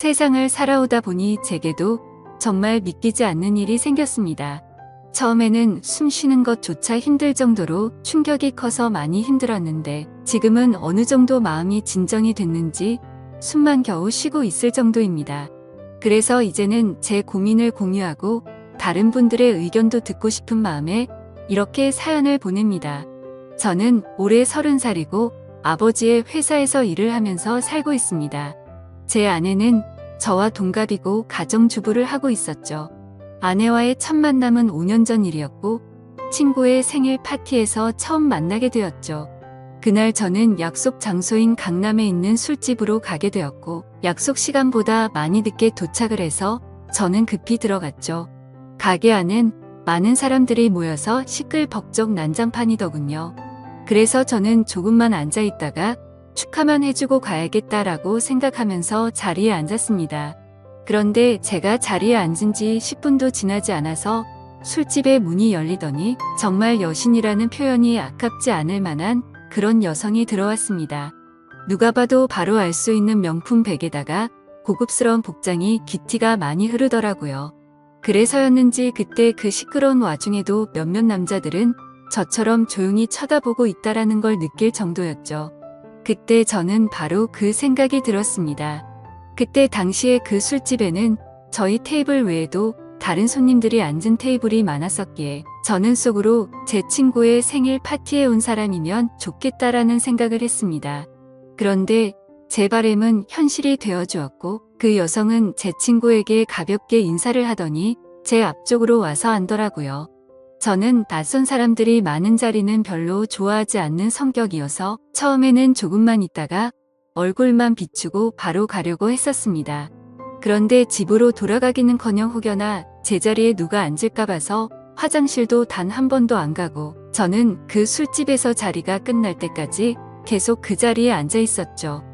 세상을 살아오다 보니 제게도 정말 믿기지 않는 일이 생겼습니다. 처음에는 숨 쉬는 것조차 힘들 정도로 충격이 커서 많이 힘들었는데 지금은 어느 정도 마음이 진정이 됐는지 숨만 겨우 쉬고 있을 정도입니다. 그래서 이제는 제 고민을 공유하고 다른 분들의 의견도 듣고 싶은 마음에 이렇게 사연을 보냅니다. 저는 올해 30살이고 아버지의 회사에서 일을 하면서 살고 있습니다. 제 아내는 저와 동갑이고 가정주부를 하고 있었죠. 아내와의 첫 만남은 5년 전 일이었고 친구의 생일 파티에서 처음 만나게 되었죠. 그날 저는 약속 장소인 강남에 있는 술집으로 가게 되었고 약속 시간보다 많이 늦게 도착을 해서 저는 급히 들어갔죠. 가게 안은 많은 사람들이 모여서 시끌벅적 난장판이더군요. 그래서 저는 조금만 앉아 있다가 축하만 해주고 가야겠다라고 생각하면서 자리에 앉았습니다. 그런데 제가 자리에 앉은 지 10분도 지나지 않아서 술집의 문이 열리더니 정말 여신이라는 표현이 아깝지 않을 만한 그런 여성이 들어왔습니다. 누가 봐도 바로 알 수 있는 명품 백에다가 고급스러운 복장이 기티가 많이 흐르더라고요. 그래서였는지 그때 그 시끄러운 와중에도 몇몇 남자들은 저처럼 조용히 쳐다보고 있다라는 걸 느낄 정도였죠. 그때 저는 바로 그 생각이 들었습니다. 그때 당시에 그 술집에는 저희 테이블 외에도 다른 손님들이 앉은 테이블이 많았었기에 저는 속으로 제 친구의 생일 파티에 온 사람이면 좋겠다라는 생각을 했습니다. 그런데 제 바람은 현실이 되어주었고 그 여성은 제 친구에게 가볍게 인사를 하더니 제 앞쪽으로 와서 앉더라고요. 저는 낯선 사람들이 많은 자리는 별로 좋아하지 않는 성격이어서 처음에는 조금만 있다가 얼굴만 비추고 바로 가려고 했었습니다. 그런데 집으로 돌아가기는커녕 혹여나 제자리에 누가 앉을까 봐서 화장실도 단 한 번도 안 가고 저는 그 술집에서 자리가 끝날 때까지 계속 그 자리에 앉아 있었죠.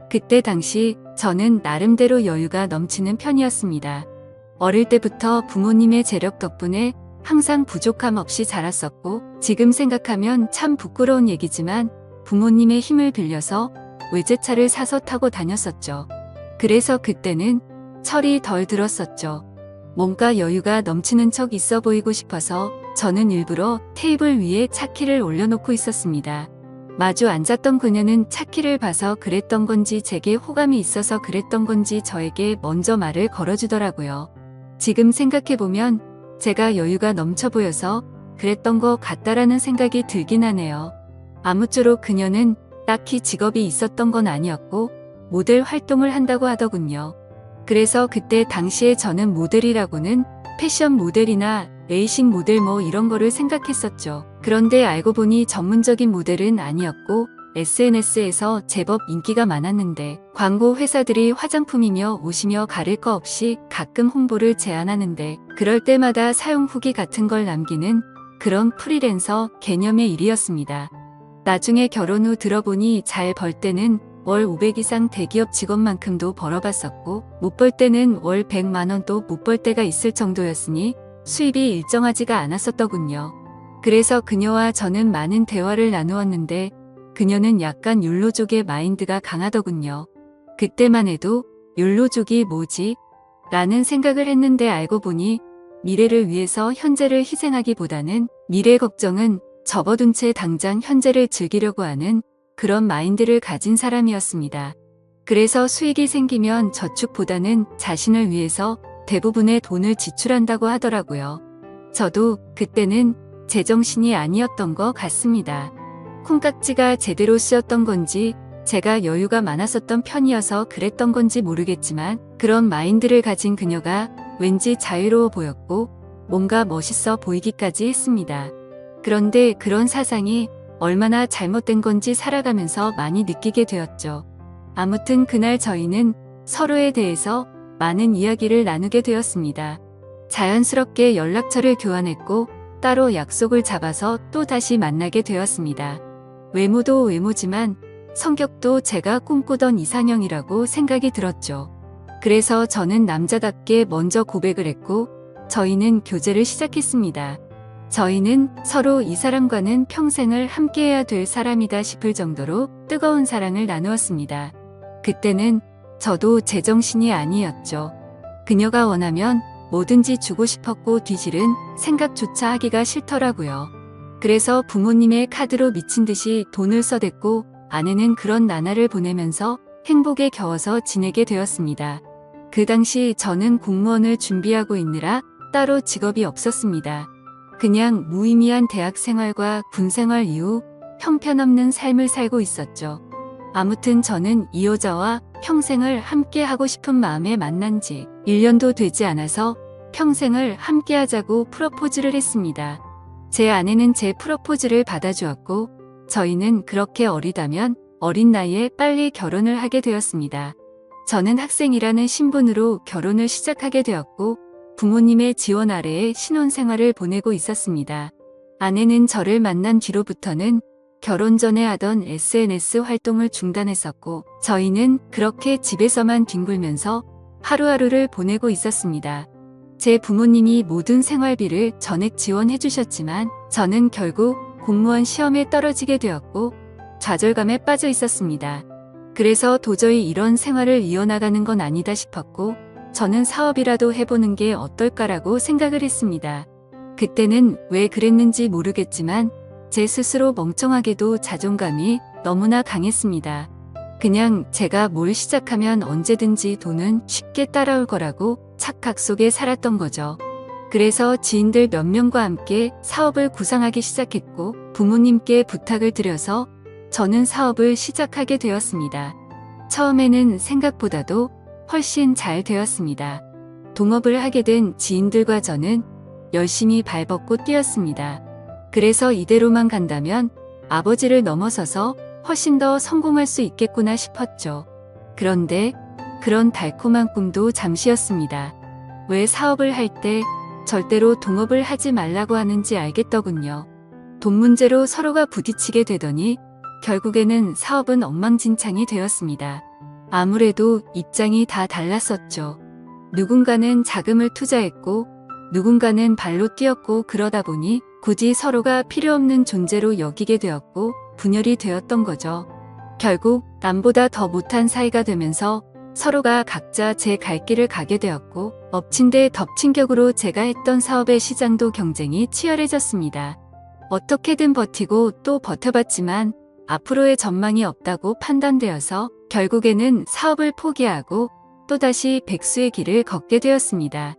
그때 당시 저는 나름대로 여유가 넘치는 편이었습니다. 어릴 때부터 부모님의 재력 덕분에 항상 부족함 없이 자랐었고 지금 생각하면 참 부끄러운 얘기지만 부모님의 힘을 빌려서 외제차를 사서 타고 다녔었죠. 그래서 그때는 철이 덜 들었었죠. 뭔가 여유가 넘치는 척 있어 보이고 싶어서 저는 일부러 테이블 위에 차키를 올려놓고 있었습니다. 마주 앉았던 그녀는 차키를 봐서 그랬던 건지 제게 호감이 있어서 그랬던 건지 저에게 먼저 말을 걸어주더라고요. 지금 생각해보면 제가 여유가 넘쳐 보여서 그랬던 것 같다라는 생각이 들긴 하네요. 아무쪼록 그녀는 딱히 직업이 있었던 건 아니었고 모델 활동을 한다고 하더군요. 그래서 그때 당시에 저는 모델이라고는 패션 모델이나 레이싱 모델 뭐 이런 거를 생각했었죠. 그런데 알고 보니 전문적인 모델은 아니었고 SNS에서 제법 인기가 많았는데 광고 회사들이 화장품이며 옷이며 가릴 거 없이 가끔 홍보를 제안하는데 그럴 때마다 사용 후기 같은 걸 남기는 그런 프리랜서 개념의 일이었습니다. 나중에 결혼 후 들어보니 잘 벌 때는 월 500 이상 대기업 직원만큼도 벌어봤었고 못 벌 때는 월 100만 원도 못 벌 때가 있을 정도였으니 수입이 일정하지가 않았었더군요. 그래서 그녀와 저는 많은 대화를 나누었는데 그녀는 약간 욜로족의 마인드가 강하더군요. 그때만 해도 욜로족이 뭐지? 라는 생각을 했는데 알고 보니 미래를 위해서 현재를 희생하기보다는 미래 걱정은 접어둔 채 당장 현재를 즐기려고 하는 그런 마인드를 가진 사람이었습니다. 그래서 수익이 생기면 저축보다는 자신을 위해서 대부분의 돈을 지출한다고 하더라고요. 저도 그때는 제정신이 아니었던 것 같습니다. 콩깍지가 제대로 쓰였던 건지 제가 여유가 많았었던 편이어서 그랬던 건지 모르겠지만 그런 마인드를 가진 그녀가 왠지 자유로워 보였고 뭔가 멋있어 보이기까지 했습니다. 그런데 그런 사상이 얼마나 잘못된 건지 살아가면서 많이 느끼게 되었죠. 아무튼 그날 저희는 서로에 대해서 많은 이야기를 나누게 되었습니다. 자연스럽게 연락처를 교환했고 따로 약속을 잡아서 또 다시 만나게 되었습니다. 외모도 외모지만 성격도 제가 꿈꾸던 이상형이라고 생각이 들었죠. 그래서 저는 남자답게 먼저 고백을 했고 저희는 교제를 시작했습니다. 저희는 서로 이 사람과는 평생을 함께해야 될 사람이다 싶을 정도로 뜨거운 사랑을 나누었습니다. 그때는 저도 제정신이 아니었죠. 그녀가 원하면 뭐든지 주고 싶었고 뒤질은 생각조차 하기가 싫더라고요. 그래서 부모님의 카드로 미친 듯이 돈을 써댔고 아내는 그런 나날을 보내면서 행복에 겨워서 지내게 되었습니다. 그 당시 저는 공무원을 준비하고 있느라 따로 직업이 없었습니다. 그냥 무의미한 대학 생활과 군 생활 이후 형편없는 삶을 살고 있었죠. 아무튼 저는 이 여자와 평생을 함께 하고 싶은 마음에 만난 지 1년도 되지 않아서 평생을 함께 하자고 프로포즈를 했습니다. 제 아내는 제 프로포즈를 받아주었고 저희는 그렇게 어리다면 어린 나이에 빨리 결혼을 하게 되었습니다. 저는 학생이라는 신분으로 결혼을 시작하게 되었고 부모님의 지원 아래에 신혼생활을 보내고 있었습니다. 아내는 저를 만난 뒤로부터는 결혼 전에 하던 SNS 활동을 중단했었고 저희는 그렇게 집에서만 뒹굴면서 하루하루를 보내고 있었습니다. 제 부모님이 모든 생활비를 전액 지원해 주셨지만 저는 결국 공무원 시험에 떨어지게 되었고 좌절감에 빠져 있었습니다. 그래서 도저히 이런 생활을 이어나가는 건 아니다 싶었고 저는 사업이라도 해보는 게 어떨까라고 생각을 했습니다. 그때는 왜 그랬는지 모르겠지만 제 스스로 멍청하게도 자존감이 너무나 강했습니다. 그냥 제가 뭘 시작하면 언제든지 돈은 쉽게 따라올 거라고 착각 속에 살았던 거죠. 그래서 지인들 몇 명과 함께 사업을 구상하기 시작했고 부모님께 부탁을 드려서 저는 사업을 시작하게 되었습니다. 처음에는 생각보다도 훨씬 잘 되었습니다. 동업을 하게 된 지인들과 저는 열심히 발벗고 뛰었습니다. 그래서 이대로만 간다면 아버지를 넘어서서 훨씬 더 성공할 수 있겠구나 싶었죠. 그런데 그런 달콤한 꿈도 잠시였습니다. 왜 사업을 할 때 절대로 동업을 하지 말라고 하는지 알겠더군요. 돈 문제로 서로가 부딪히게 되더니 결국에는 사업은 엉망진창이 되었습니다. 아무래도 입장이 다 달랐었죠. 누군가는 자금을 투자했고 누군가는 발로 뛰었고 그러다 보니 굳이 서로가 필요 없는 존재로 여기게 되었고 분열이 되었던 거죠. 결국 남보다 더 못한 사이가 되면서 서로가 각자 제 갈 길을 가게 되었고 엎친 데 덮친 격으로 제가 했던 사업의 시장도 경쟁이 치열해졌습니다. 어떻게든 버티고 또 버텨봤지만 앞으로의 전망이 없다고 판단되어서 결국에는 사업을 포기하고 또다시 백수의 길을 걷게 되었습니다.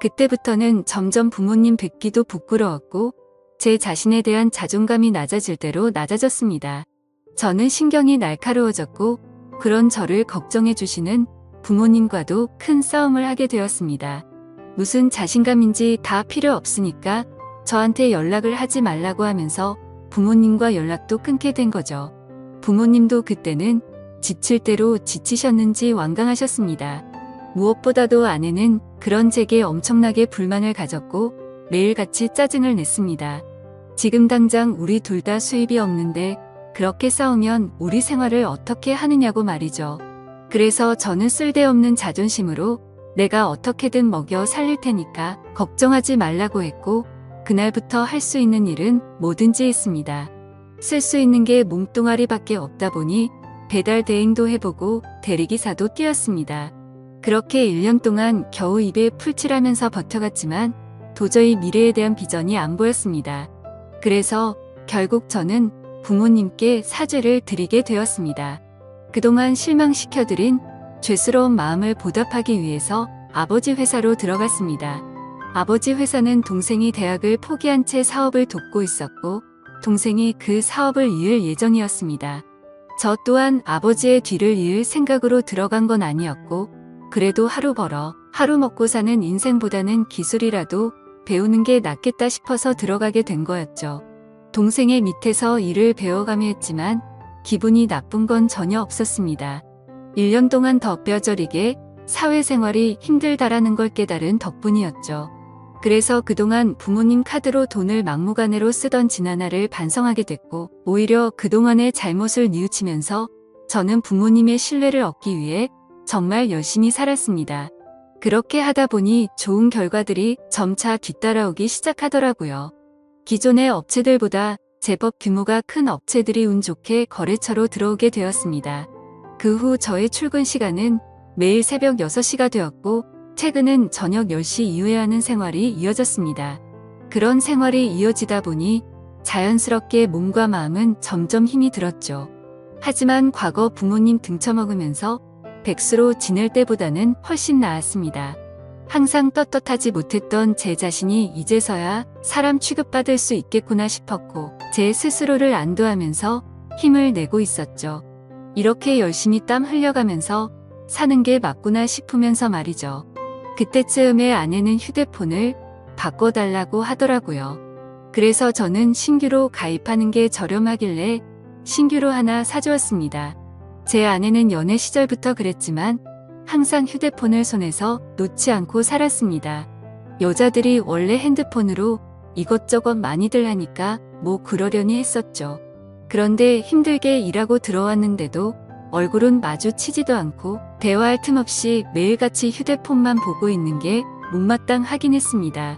그때부터는 점점 부모님 뵙기도 부끄러웠고 제 자신에 대한 자존감이 낮아질 대로 낮아졌습니다. 저는 신경이 날카로워졌고 그런 저를 걱정해 주시는 부모님과도 큰 싸움을 하게 되었습니다. 무슨 자신감인지 다 필요 없으니까 저한테 연락을 하지 말라고 하면서 부모님과 연락도 끊게 된 거죠. 부모님도 그때는 지칠 대로 지치셨는지 완강하셨습니다. 무엇보다도 아내는 그런 제게 엄청나게 불만을 가졌고 매일같이 짜증을 냈습니다. 지금 당장 우리 둘 다 수입이 없는데 그렇게 싸우면 우리 생활을 어떻게 하느냐고 말이죠. 그래서 저는 쓸데없는 자존심으로 내가 어떻게든 먹여 살릴 테니까 걱정하지 말라고 했고 그날부터 할 수 있는 일은 뭐든지 했습니다. 쓸 수 있는 게 몸뚱아리밖에 없다 보니 배달 대행도 해보고 대리기사도 뛰었습니다. 그렇게 1년 동안 겨우 입에 풀칠하면서 버텨갔지만 도저히 미래에 대한 비전이 안 보였습니다. 그래서 결국 저는 부모님께 사죄를 드리게 되었습니다. 그동안 실망시켜드린 죄스러운 마음을 보답하기 위해서 아버지 회사로 들어갔습니다. 아버지 회사는 동생이 대학을 포기한 채 사업을 돕고 있었고 동생이 그 사업을 이을 예정이었습니다. 저 또한 아버지의 뒤를 이을 생각으로 들어간 건 아니었고 그래도 하루 벌어 하루 먹고 사는 인생보다는 기술이라도 배우는 게 낫겠다 싶어서 들어가게 된 거였죠. 동생의 밑에서 일을 배워가며 했지만 기분이 나쁜 건 전혀 없었습니다. 1년 동안 더 뼈저리게 사회생활이 힘들다라는 걸 깨달은 덕분이었죠. 그래서 그동안 부모님 카드로 돈을 막무가내로 쓰던 지나날을 반성하게 됐고 오히려 그동안의 잘못을 뉘우치면서 저는 부모님의 신뢰를 얻기 위해 정말 열심히 살았습니다. 그렇게 하다 보니 좋은 결과들이 점차 뒤따라오기 시작하더라고요. 기존의 업체들보다 제법 규모가 큰 업체들이 운 좋게 거래처로 들어오게 되었습니다. 그 후 저의 출근 시간은 매일 새벽 6시가 되었고 퇴근은 저녁 10시 이후에 하는 생활이 이어졌습니다. 그런 생활이 이어지다 보니 자연스럽게 몸과 마음은 점점 힘이 들었죠. 하지만 과거 부모님 등쳐먹으면서 백수로 지낼 때보다는 훨씬 나았습니다. 항상 떳떳하지 못했던 제 자신이 이제서야 사람 취급받을 수 있겠구나 싶었고 제 스스로를 안도하면서 힘을 내고 있었죠. 이렇게 열심히 땀 흘려가면서 사는 게 맞구나 싶으면서 말이죠. 그때쯤에 아내는 휴대폰을 바꿔달라고 하더라고요. 그래서 저는 신규로 가입하는 게 저렴하길래 신규로 하나 사주었습니다. 제 아내는 연애 시절부터 그랬지만 항상 휴대폰을 손에서 놓지 않고 살았습니다. 여자들이 원래 핸드폰으로 이것저것 많이들 하니까 뭐 그러려니 했었죠. 그런데 힘들게 일하고 들어왔는데도 얼굴은 마주치지도 않고 대화할 틈 없이 매일같이 휴대폰만 보고 있는 게 못마땅하긴 했습니다.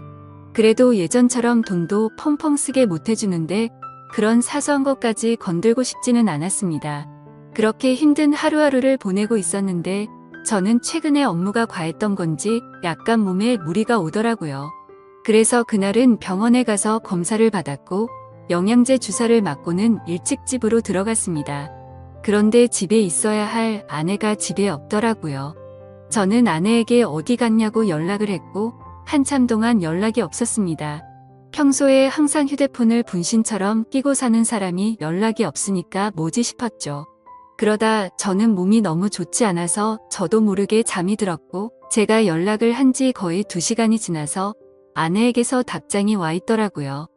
그래도 예전처럼 돈도 펑펑 쓰게 못해주는데 그런 사소한 것까지 건들고 싶지는 않았습니다. 그렇게 힘든 하루하루를 보내고 있었는데 저는 최근에 업무가 과했던 건지 약간 몸에 무리가 오더라고요. 그래서 그날은 병원에 가서 검사를 받았고 영양제 주사를 맞고는 일찍 집으로 들어갔습니다. 그런데 집에 있어야 할 아내가 집에 없더라고요. 저는 아내에게 어디 갔냐고 연락을 했고 한참 동안 연락이 없었습니다. 평소에 항상 휴대폰을 분신처럼 끼고 사는 사람이 연락이 없으니까 뭐지 싶었죠. 그러다 저는 몸이 너무 좋지 않아서 저도 모르게 잠이 들었고 제가 연락을 한 지 거의 2시간이 지나서 아내에게서 답장이 와 있더라고요.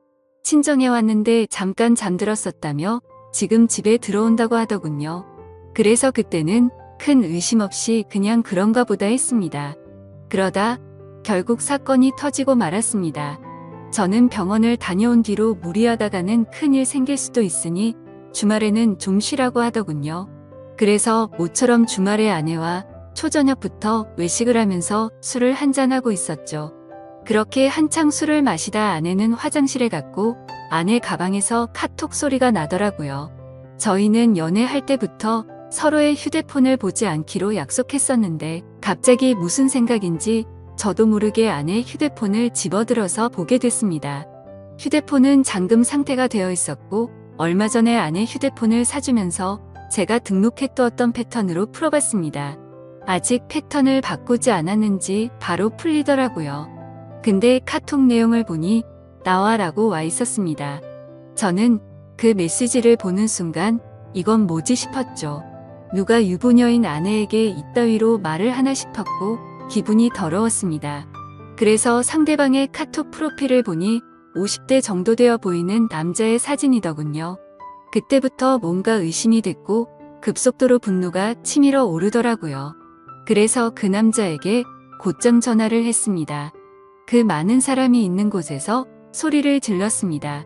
친정에 왔는데 잠깐 잠들었었다며 지금 집에 들어온다고 하더군요. 그래서 그때는 큰 의심 없이 그냥 그런가 보다 했습니다. 그러다 결국 사건이 터지고 말았습니다. 저는 병원을 다녀온 뒤로 무리하다가는 큰일 생길 수도 있으니 주말에는 좀 쉬라고 하더군요. 그래서 모처럼 주말에 아내와 초저녁부터 외식을 하면서 술을 한잔하고 있었죠. 그렇게 한창 술을 마시다 아내는 화장실에 갔고 아내 가방에서 카톡 소리가 나더라고요. 저희는 연애할 때부터 서로의 휴대폰을 보지 않기로 약속했었는데 갑자기 무슨 생각인지 저도 모르게 아내 휴대폰을 집어들어서 보게 됐습니다. 휴대폰은 잠금 상태가 되어 있었고 얼마 전에 아내 휴대폰을 사주면서 제가 등록해두었던 패턴으로 풀어봤습니다. 아직 패턴을 바꾸지 않았는지 바로 풀리더라고요. 근데 카톡 내용을 보니 나와라고 와 있었습니다. 저는 그 메시지를 보는 순간 이건 뭐지 싶었죠. 누가 유부녀인 아내에게 이따위로 말을 하나 싶었고 기분이 더러웠습니다. 그래서 상대방의 카톡 프로필을 보니 50대 정도 되어 보이는 남자의 사진이더군요. 그때부터 뭔가 의심이 됐고 급속도로 분노가 치밀어 오르더라고요. 그래서 그 남자에게 곧장 전화를 했습니다. 그 많은 사람이 있는 곳에서 소리를 질렀습니다.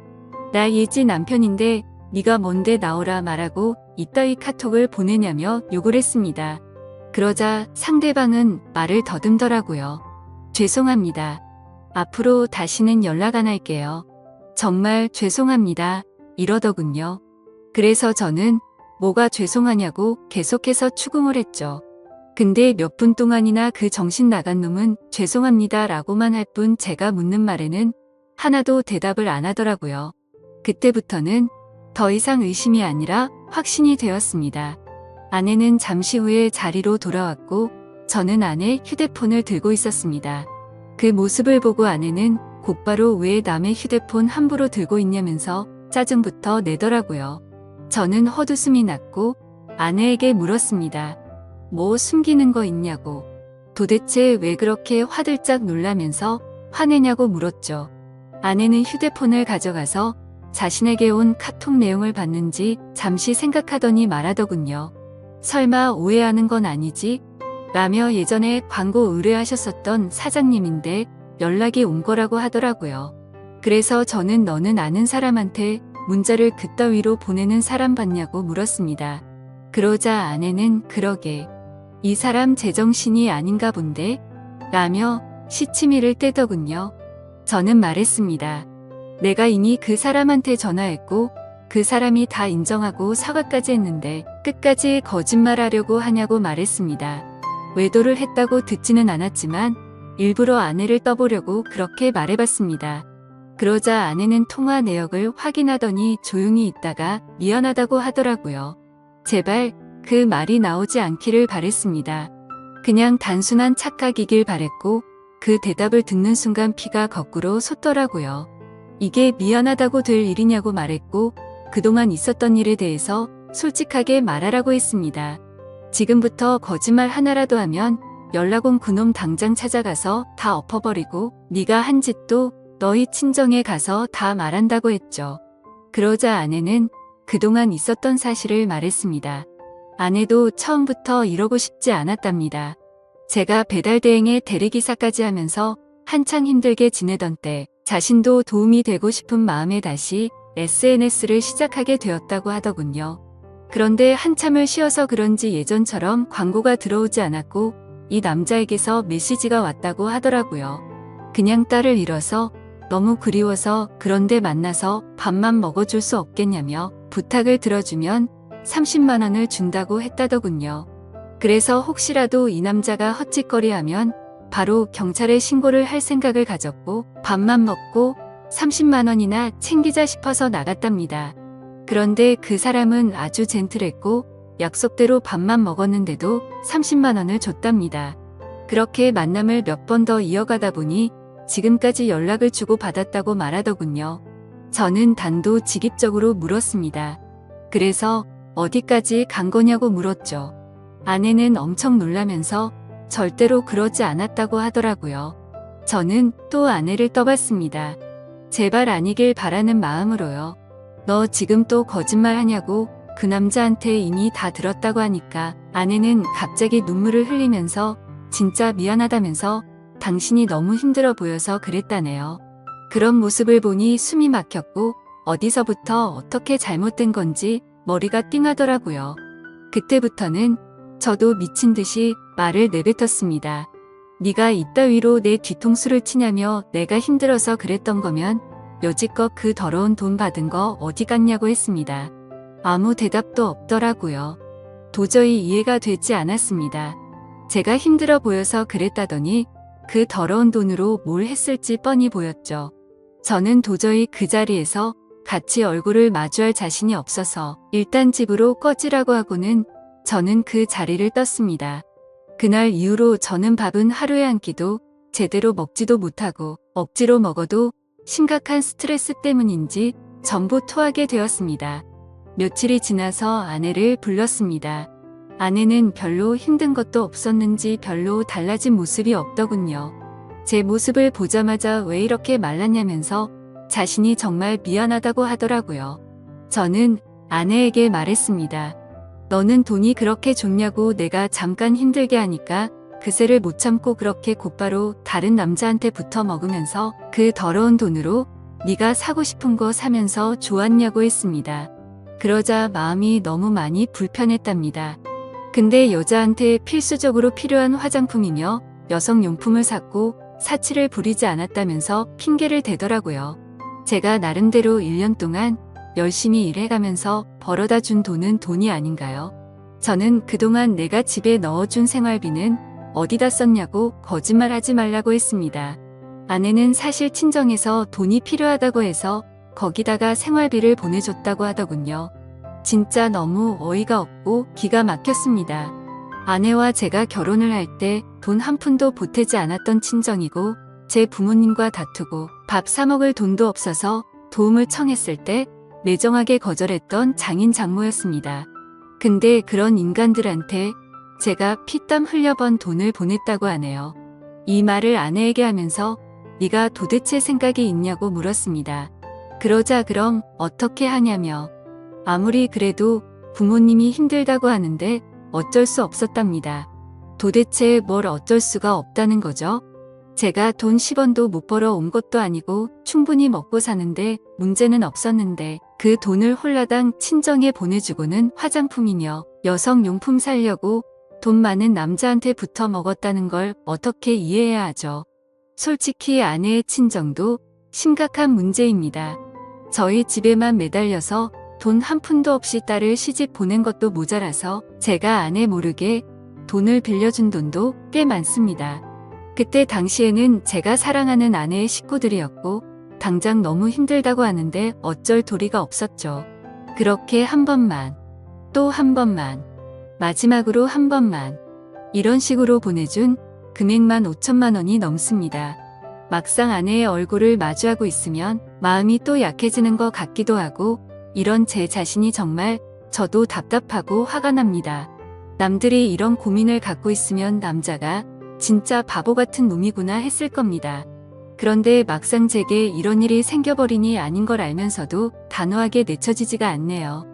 나 예지 남편인데 네가 뭔데 나오라 말하고 이따위 카톡을 보내냐며 욕을 했습니다. 그러자 상대방은 말을 더듬더라고요. 죄송합니다. 앞으로 다시는 연락 안 할게요. 정말 죄송합니다. 이러더군요. 그래서 저는 뭐가 죄송하냐고 계속해서 추궁을 했죠. 근데 몇 분 동안이나 그 정신 나간 놈은 죄송합니다 라고만 할 뿐 제가 묻는 말에는 하나도 대답을 안 하더라고요. 그때부터는 더 이상 의심이 아니라 확신이 되었습니다. 아내는 잠시 후에 자리로 돌아왔고 저는 아내 휴대폰을 들고 있었습니다. 그 모습을 보고 아내는 곧바로 왜 남의 휴대폰 함부로 들고 있냐면서 짜증부터 내더라고요. 저는 헛웃음이 났고 아내에게 물었습니다. 뭐 숨기는 거 있냐고. 도대체 왜 그렇게 화들짝 놀라면서 화내냐고 물었죠. 아내는 휴대폰을 가져가서 자신에게 온 카톡 내용을 봤는지 잠시 생각하더니 말하더군요. 설마 오해하는 건 아니지? 라며 예전에 광고 의뢰하셨었던 사장님인데 연락이 온 거라고 하더라고요. 그래서 저는 너는 아는 사람한테 문자를 그따위로 보내는 사람 봤냐고 물었습니다. 그러자 아내는 그러게. 이 사람 제정신이 아닌가 본데? 라며 시치미를 떼더군요. 저는 말했습니다. 내가 이미 그 사람한테 전화했고 그 사람이 다 인정하고 사과까지 했는데 끝까지 거짓말하려고 하냐고 말했습니다. 외도를 했다고 듣지는 않았지만 일부러 아내를 떠보려고 그렇게 말해봤습니다. 그러자 아내는 통화 내역을 확인하더니 조용히 있다가 미안하다고 하더라고요. 제발 그 말이 나오지 않기를 바랬습니다. 그냥 단순한 착각이길 바랬고 그 대답을 듣는 순간 피가 거꾸로 솟더라고요. 이게 미안하다고 될 일이냐고 말했고 그동안 있었던 일에 대해서 솔직하게 말하라고 했습니다. 지금부터 거짓말 하나라도 하면 연락 온 그놈 당장 찾아가서 다 엎어버리고 네가 한 짓도 너희 친정에 가서 다 말한다고 했죠. 그러자 아내는 그동안 있었던 사실을 말했습니다. 아내도 처음부터 이러고 싶지 않았답니다. 제가 배달 대행에 대리기사까지 하면서 한창 힘들게 지내던 때 자신도 도움이 되고 싶은 마음에 다시 SNS를 시작하게 되었다고 하더군요. 그런데 한참을 쉬어서 그런지 예전처럼 광고가 들어오지 않았고 이 남자에게서 메시지가 왔다고 하더라고요. 그냥 딸을 잃어서 너무 그리워서 그런데 만나서 밥만 먹어줄 수 없겠냐며 부탁을 들어주면 30만 원을 준다고 했다더군요. 그래서 혹시라도 이 남자가 헛짓거리하면 바로 경찰에 신고를 할 생각을 가졌고 밥만 먹고 30만 원이나 챙기자 싶어서 나갔답니다. 그런데 그 사람은 아주 젠틀했고 약속대로 밥만 먹었는데도 30만 원을 줬답니다. 그렇게 만남을 몇 번 더 이어가다 보니 지금까지 연락을 주고 받았다고 말하더군요. 저는 단도직입적으로 물었습니다. 그래서 어디까지 간 거냐고 물었죠. 아내는 엄청 놀라면서 절대로 그러지 않았다고 하더라고요. 저는 또 아내를 떠봤습니다. 제발 아니길 바라는 마음으로요. 너 지금 또 거짓말 하냐고 그 남자한테 이미 다 들었다고 하니까 아내는 갑자기 눈물을 흘리면서 진짜 미안하다면서 당신이 너무 힘들어 보여서 그랬다네요. 그런 모습을 보니 숨이 막혔고 어디서부터 어떻게 잘못된 건지 머리가 띵하더라고요. 그때부터는 저도 미친 듯이 말을 내뱉었습니다. 네가 이따위로 내 뒤통수를 치냐며 내가 힘들어서 그랬던 거면 여지껏 그 더러운 돈 받은 거 어디 갔냐고 했습니다. 아무 대답도 없더라고요. 도저히 이해가 되지 않았습니다. 제가 힘들어 보여서 그랬다더니 그 더러운 돈으로 뭘 했을지 뻔히 보였죠. 저는 도저히 그 자리에서 같이 얼굴을 마주할 자신이 없어서 일단 집으로 꺼지라고 하고는 저는 그 자리를 떴습니다. 그날 이후로 저는 밥은 하루에 한 끼도 제대로 먹지도 못하고 억지로 먹어도 심각한 스트레스 때문인지 전부 토하게 되었습니다. 며칠이 지나서 아내를 불렀습니다. 아내는 별로 힘든 것도 없었는지 별로 달라진 모습이 없더군요. 제 모습을 보자마자 왜 이렇게 말랐냐면서 자신이 정말 미안하다고 하더라고요. 저는 아내에게 말했습니다. 너는 돈이 그렇게 좋냐고 내가 잠깐 힘들게 하니까 그새를 못 참고 그렇게 곧바로 다른 남자한테 붙어 먹으면서 그 더러운 돈으로 네가 사고 싶은 거 사면서 좋았냐고 했습니다. 그러자 마음이 너무 많이 불편했답니다. 근데 여자한테 필수적으로 필요한 화장품이며 여성용품을 샀고 사치를 부리지 않았다면서 핑계를 대더라고요. 제가 나름대로 1년 동안 열심히 일해가면서 벌어다 준 돈은 돈이 아닌가요? 저는 그동안 내가 집에 넣어준 생활비는 어디다 썼냐고 거짓말하지 말라고 했습니다. 아내는 사실 친정에서 돈이 필요하다고 해서 거기다가 생활비를 보내줬다고 하더군요. 진짜 너무 어이가 없고 기가 막혔습니다. 아내와 제가 결혼을 할 때 돈 한 푼도 보태지 않았던 친정이고 제 부모님과 다투고 밥 사 먹을 돈도 없어서 도움을 청했을 때 매정하게 거절했던 장인 장모였습니다. 근데 그런 인간들한테 제가 피땀 흘려 번 돈을 보냈다고 하네요. 이 말을 아내에게 하면서 네가 도대체 생각이 있냐고 물었습니다. 그러자 그럼 어떻게 하냐며 아무리 그래도 부모님이 힘들다고 하는데 어쩔 수 없었답니다. 도대체 뭘 어쩔 수가 없다는 거죠? 제가 돈 10원도 못 벌어 온 것도 아니고 충분히 먹고 사는데 문제는 없었는데 그 돈을 홀라당 친정에 보내주고는 화장품이며 여성용품 사려고 돈 많은 남자한테 붙어 먹었다는 걸 어떻게 이해해야 하죠? 솔직히 아내의 친정도 심각한 문제입니다. 저희 집에만 매달려서 돈 한 푼도 없이 딸을 시집 보낸 것도 모자라서 제가 아내 모르게 돈을 빌려준 돈도 꽤 많습니다. 그때 당시에는 제가 사랑하는 아내의 식구들이었고 당장 너무 힘들다고 하는데 어쩔 도리가 없었죠. 그렇게 한 번만, 또 한 번만, 마지막으로 한 번만 이런 식으로 보내준 금액만 5천만 원이 넘습니다. 막상 아내의 얼굴을 마주하고 있으면 마음이 또 약해지는 것 같기도 하고 이런 제 자신이 정말 저도 답답하고 화가 납니다. 남들이 이런 고민을 갖고 있으면 남자가 진짜 바보 같은 놈이구나 했을 겁니다. 그런데 막상 제게 이런 일이 생겨버리니 아닌 걸 알면서도 단호하게 내쳐지지가 않네요.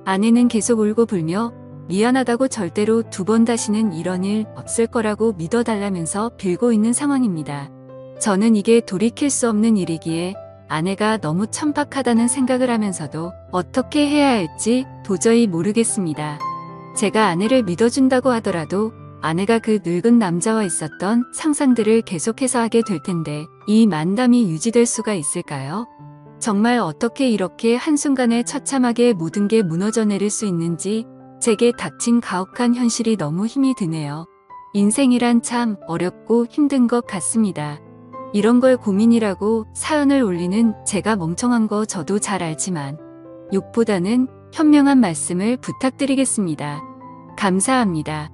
아내는 계속 울고 불며 미안하다고 절대로 두 번 다시는 이런 일 없을 거라고 믿어달라면서 빌고 있는 상황입니다. 저는 이게 돌이킬 수 없는 일이기에 아내가 너무 천박하다는 생각을 하면서도 어떻게 해야 할지 도저히 모르겠습니다. 제가 아내를 믿어준다고 하더라도 아내가 그 늙은 남자와 있었던 상상들을 계속해서 하게 될 텐데 이 만담이 유지될 수가 있을까요? 정말 어떻게 이렇게 한순간에 처참하게 모든 게 무너져 내릴 수 있는지 제게 닥친 가혹한 현실이 너무 힘이 드네요. 인생이란 참 어렵고 힘든 것 같습니다. 이런 걸 고민이라고 사연을 올리는 제가 멍청한 거 저도 잘 알지만 욕보다는 현명한 말씀을 부탁드리겠습니다. 감사합니다.